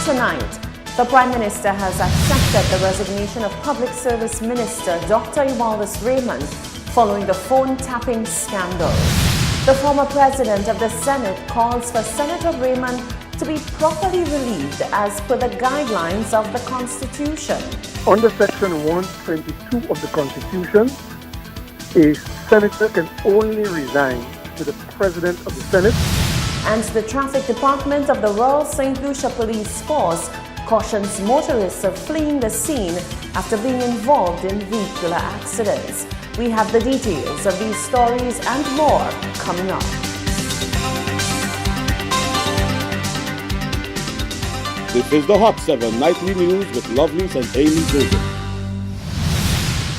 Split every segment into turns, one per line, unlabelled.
Tonight, the Prime Minister has accepted the resignation of Public Service Minister Dr. Eubaldus Raymond following the phone tapping scandal. The former President of the Senate calls for Senator Raymond to be properly relieved as per the guidelines of the Constitution.
Under Section 122 of the Constitution, a senator can only resign to the President of the Senate.
And the Traffic Department of the Royal St. Lucia Police Force cautions motorists of fleeing the scene after being involved in vehicular accidents. We have the details of these stories and more coming up.
This is the Hot 7 Nightly News with Lovelace and Amy Joseph.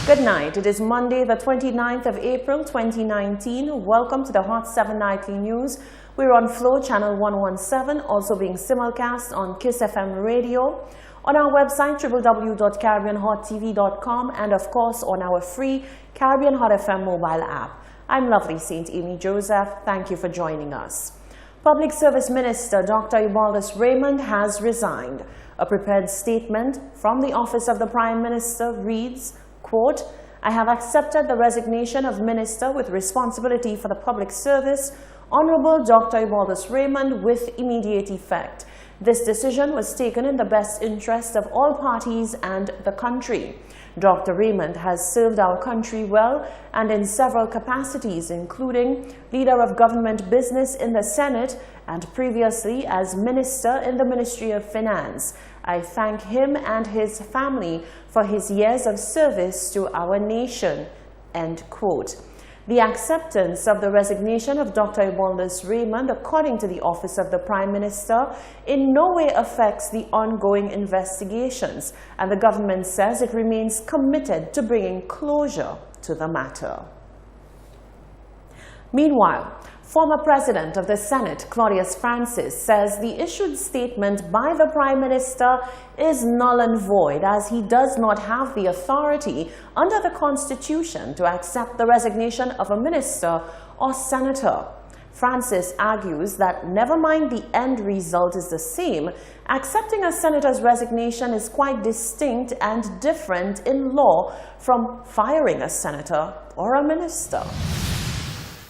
Good night. It is Monday, the 29th of April, 2019. Welcome to the Hot 7 Nightly News. We're on Flow Channel 117, also being simulcast on Kiss FM Radio, on our website www.caribbeanhottv.com, and of course on our free Caribbean Hot FM mobile app. I'm Lovely St. Amy Joseph. Thank you for joining us. Public Service Minister Dr. Eubaldus Raymond has resigned. A prepared statement from the Office of the Prime Minister reads, quote, "I have accepted the resignation of Minister with responsibility for the public service, Honorable Dr. Eubaldus Raymond, with immediate effect. This decision was taken in the best interest of all parties and the country. Dr. Raymond has served our country well and in several capacities, including Leader of Government Business in the Senate and previously as Minister in the Ministry of Finance. I thank him and his family for his years of service to our nation." End quote. The acceptance of the resignation of Dr. Eubaldus Raymond, according to the Office of the Prime Minister, in no way affects the ongoing investigations, and the government says it remains committed to bringing closure to the matter. Meanwhile, former President of the Senate, Claudius Francis, says the issued statement by the Prime Minister is null and void, as he does not have the authority under the Constitution to accept the resignation of a minister or senator. Francis argues that never mind the end result is the same, accepting a senator's resignation is quite distinct and different in law from firing a senator or a minister.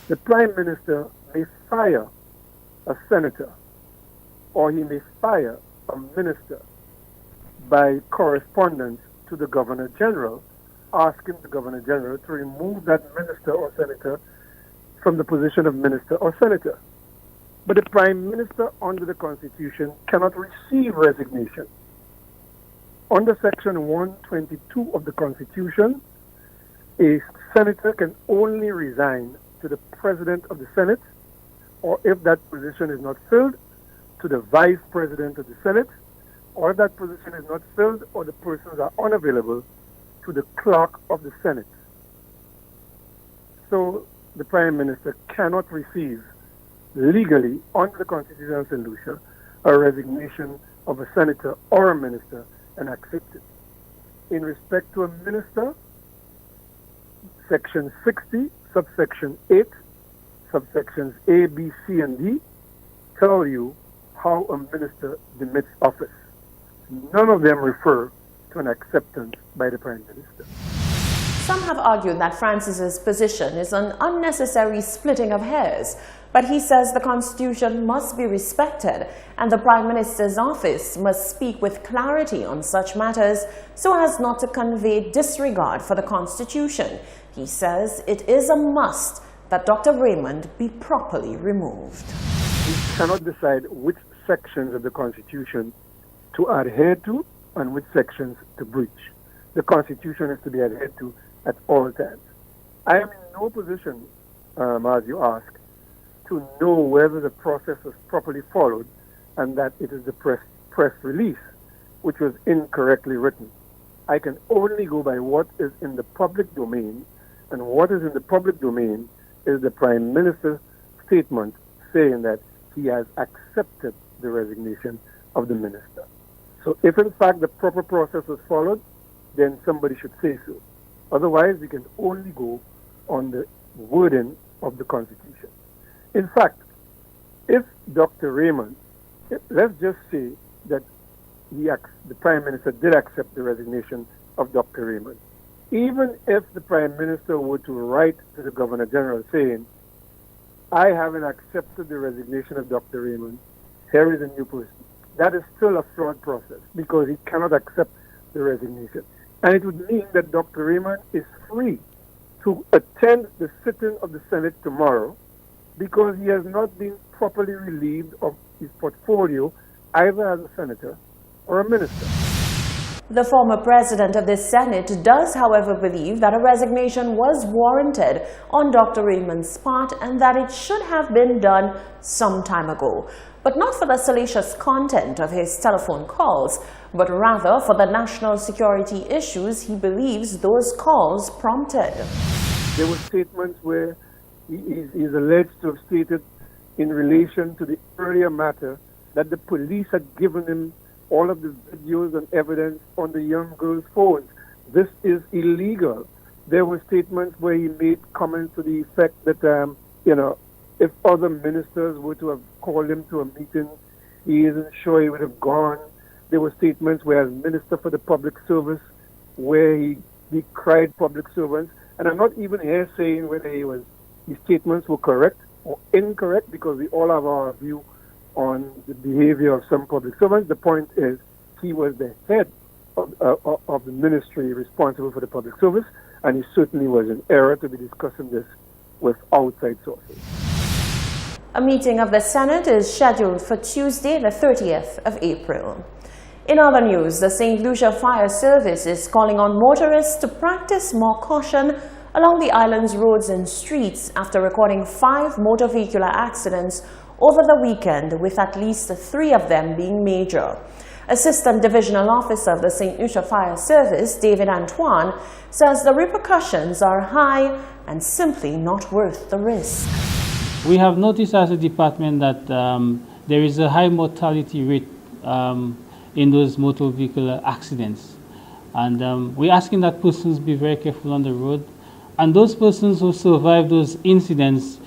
The Prime Minister may fire a senator or he may fire a minister by correspondence to the Governor General, asking the Governor General to remove that minister or senator from the position of minister or senator. But the Prime Minister under the Constitution cannot receive resignation. Under Section 122 of the Constitution, a senator can only resign to the President of the Senate, or if that position is not filled, to the Vice President of the Senate, or if that position is not filled or the persons are unavailable, to the Clerk of the Senate. So the Prime Minister cannot receive legally, under the Constitution of St. Lucia, a resignation of a senator or a minister and accept it. In respect to a minister, Section 60, subsection 8, subsections A, B, C, and D tell you how a minister demits office. None of them refer to an acceptance by the Prime Minister.
Some have argued that Francis's position is an unnecessary splitting of hairs, but he says the Constitution must be respected and the Prime Minister's office must speak with clarity on such matters so as not to convey disregard for the Constitution. He says it is a must that Dr. Raymond be properly removed.
We cannot decide which sections of the Constitution to adhere to and which sections to breach. The Constitution is to be adhered to at all times. I am in no position, as you ask, to know whether the process was properly followed and that it is the press release which was incorrectly written. I can only go by what is in the public domain, and what is in the public domain is the Prime Minister's statement saying that he has accepted the resignation of the minister. So if in fact the proper process was followed, then somebody should say so. Otherwise, we can only go on the wording of the Constitution. In fact, if Dr. Raymond, let's just say that the Prime Minister did accept the resignation of Dr. Raymond. Even if the Prime Minister were to write to the Governor General saying, I haven't accepted the resignation of Dr. Raymond, here is a new person, that is still a flawed process because he cannot accept the resignation. And it would mean that Dr. Raymond is free to attend the sitting of the Senate tomorrow because he has not been properly relieved of his portfolio either as a senator or a minister.
The former president of the Senate does, however, believe that a resignation was warranted on Dr. Raymond's part and that it should have been done some time ago, but not for the salacious content of his telephone calls, but rather for the national security issues he believes those calls prompted.
There were statements where he is alleged to have stated in relation to the earlier matter that the police had given him all of the videos and evidence on the young girl's phones. This is illegal. There were statements where he made comments to the effect that, if other ministers were to have called him to a meeting, he isn't sure he would have gone. There were statements where, as Minister for the Public Service, where he decried public servants. And I'm not even here saying whether his statements were correct or incorrect, because we all have our view on the behavior of some public servants. The point is, he was the head of the ministry responsible for the public service, and he certainly was in error to be discussing this with outside sources.
A meeting of the Senate is scheduled for Tuesday, the 30th of April. In other news, the St. Lucia Fire Service is calling on motorists to practice more caution along the island's roads and streets after recording 5 motor vehicular accidents over the weekend, with at least 3 of them being major. Assistant Divisional Officer of the St. Lucia Fire Service, David Antoine, says the repercussions are high and simply not worth the risk.
We have noticed as a department that there is a high mortality rate in those motor vehicle accidents. And we're asking that persons be very careful on the road. And those persons who survive those incidents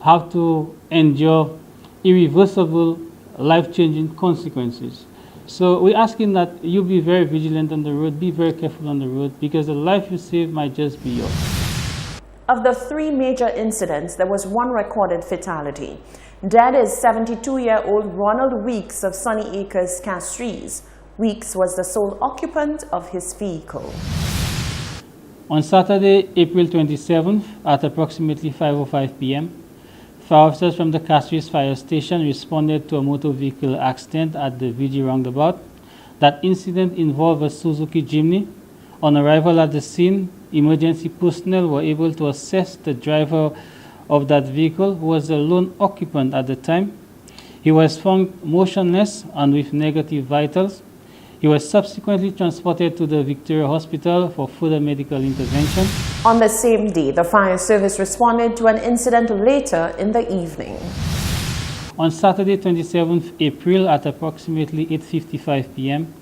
have to endure irreversible, life-changing consequences. So we're asking that you be very vigilant on the road, be very careful on the road, because the life you save might just be yours.
Of the 3 major incidents, there was 1 recorded fatality. Dead is 72-year-old Ronald Weeks of Sunny Acres, Castries. Weeks was the sole occupant of his vehicle.
On Saturday, April 27th, at approximately 5:05 p.m., fire officers from the Castries Fire Station responded to a motor vehicle accident at the VG roundabout. That incident involved a Suzuki Jimny. On arrival at the scene, emergency personnel were able to assess the driver of that vehicle, who was a lone occupant at the time. He was found motionless and with negative vitals. He was subsequently transported to the Victoria Hospital for further medical intervention.
On the same day, the fire service responded to an incident later in the evening.
On Saturday, 27th April at approximately 8:55 p.m.,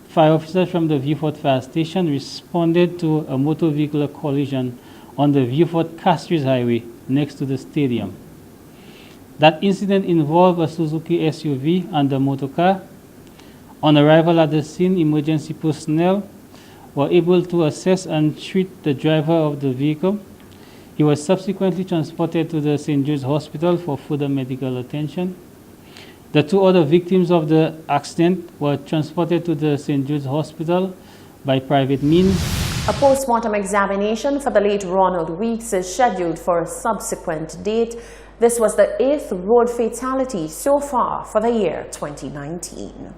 fire officers from the Viewfort Fire Station responded to a motor vehicular collision on the Viewfort Castries Highway next to the stadium. That incident involved a Suzuki SUV and a motor car. On arrival at the scene, emergency personnel were able to assess and treat the driver of the vehicle. He was subsequently transported to the St. Jude's Hospital for further medical attention. The 2 other victims of the accident were transported to the St. Jude's Hospital by private means.
A postmortem examination for the late Ronald Weeks is scheduled for a subsequent date. This was the 8th road fatality so far for the year 2019.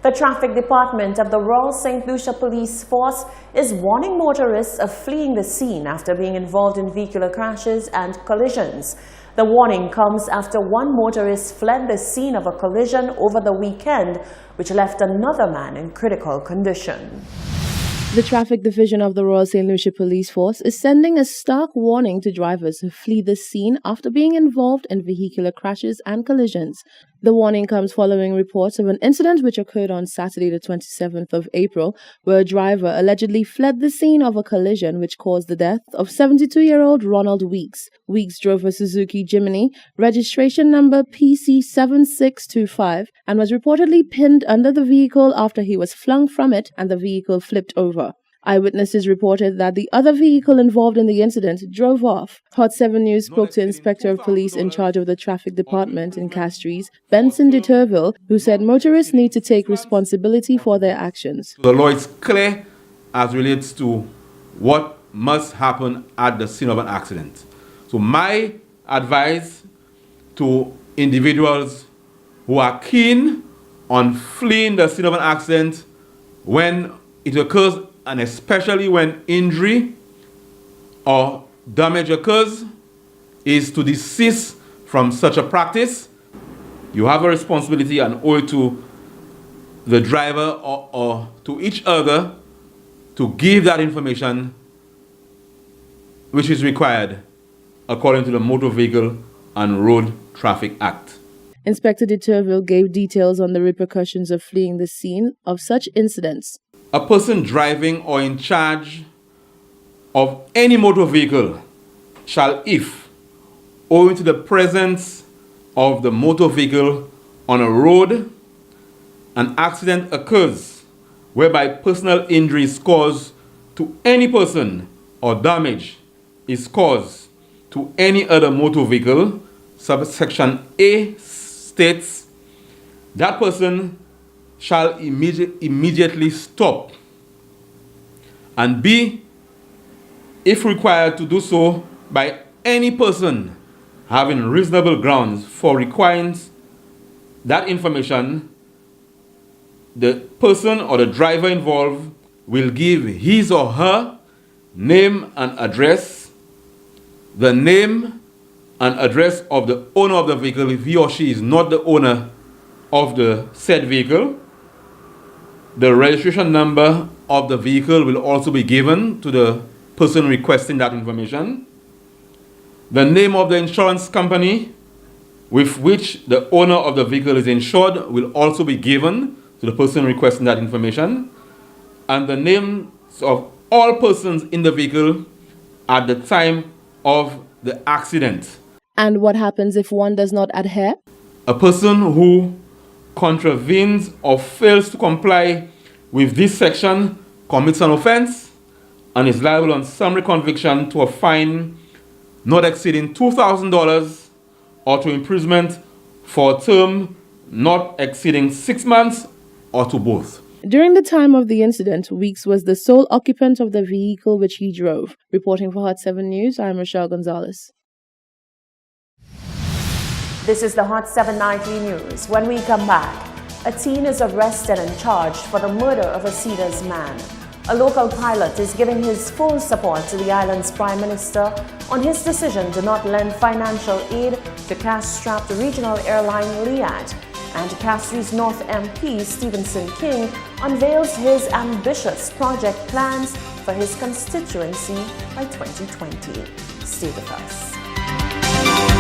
The Traffic Department of the Royal St. Lucia Police Force is warning motorists of fleeing the scene after being involved in vehicular crashes and collisions. The warning comes after 1 motorist fled the scene of a collision over the weekend, which left another man in critical condition.
The Traffic Division of the Royal St. Lucia Police Force is sending a stark warning to drivers who flee the scene after being involved in vehicular crashes and collisions. The warning comes following reports of an incident which occurred on Saturday, the 27th of April, where a driver allegedly fled the scene of a collision which caused the death of 72-year-old Ronald Weeks. Weeks drove a Suzuki Jimny, registration number PC7625, and was reportedly pinned under the vehicle after he was flung from it and the vehicle flipped over. Eyewitnesses reported that the other vehicle involved in the incident drove off. Hot 7 News spoke to Inspector of Police in charge of the traffic department in Castries, Benson de Turville, who said motorists need to take responsibility for their actions.
The law is clear as relates to what must happen at the scene of an accident. So my advice to individuals who are keen on fleeing the scene of an accident when it occurs, and especially when injury or damage occurs, is to desist from such a practice. You have a responsibility and owe it to the driver or to each other to give that information which is required according to the Motor Vehicle and Road Traffic Act.
Inspector de Turville gave details on the repercussions of fleeing the scene of such incidents.
A person driving or in charge of any motor vehicle shall, if, owing to the presence of the motor vehicle on a road, an accident occurs whereby personal injury is caused to any person or damage is caused to any other motor vehicle, subsection A states, that person shall immediately stop, and B, if required to do so by any person having reasonable grounds for requiring that information, the person or the driver involved will give his or her name and address, the name and address of the owner of the vehicle if he or she is not the owner of the said vehicle. The registration number of the vehicle will also be given to the person requesting that information. The name of the insurance company with which the owner of the vehicle is insured will also be given to the person requesting that information. And the names of all persons in the vehicle at the time of the accident.
And what happens if one does not adhere?
A person who contravenes or fails to comply with this section commits an offense and is liable on summary conviction to a fine not exceeding $2,000 or to imprisonment for a term not exceeding 6 months or to both.
During the time of the incident, Weeks was the sole occupant of the vehicle which he drove. Reporting for Hot 7 News, I'm Rochelle Gonzalez.
This is the Hot 7 Nightly News. When we come back, a teen is arrested and charged for the murder of a Cedars man. A local pilot is giving his full support to the island's Prime Minister on his decision to not lend financial aid to cash-strapped regional airline Liat. And Castries North MP Stevenson King unveils his ambitious project plans for his constituency by 2020. Stay with us.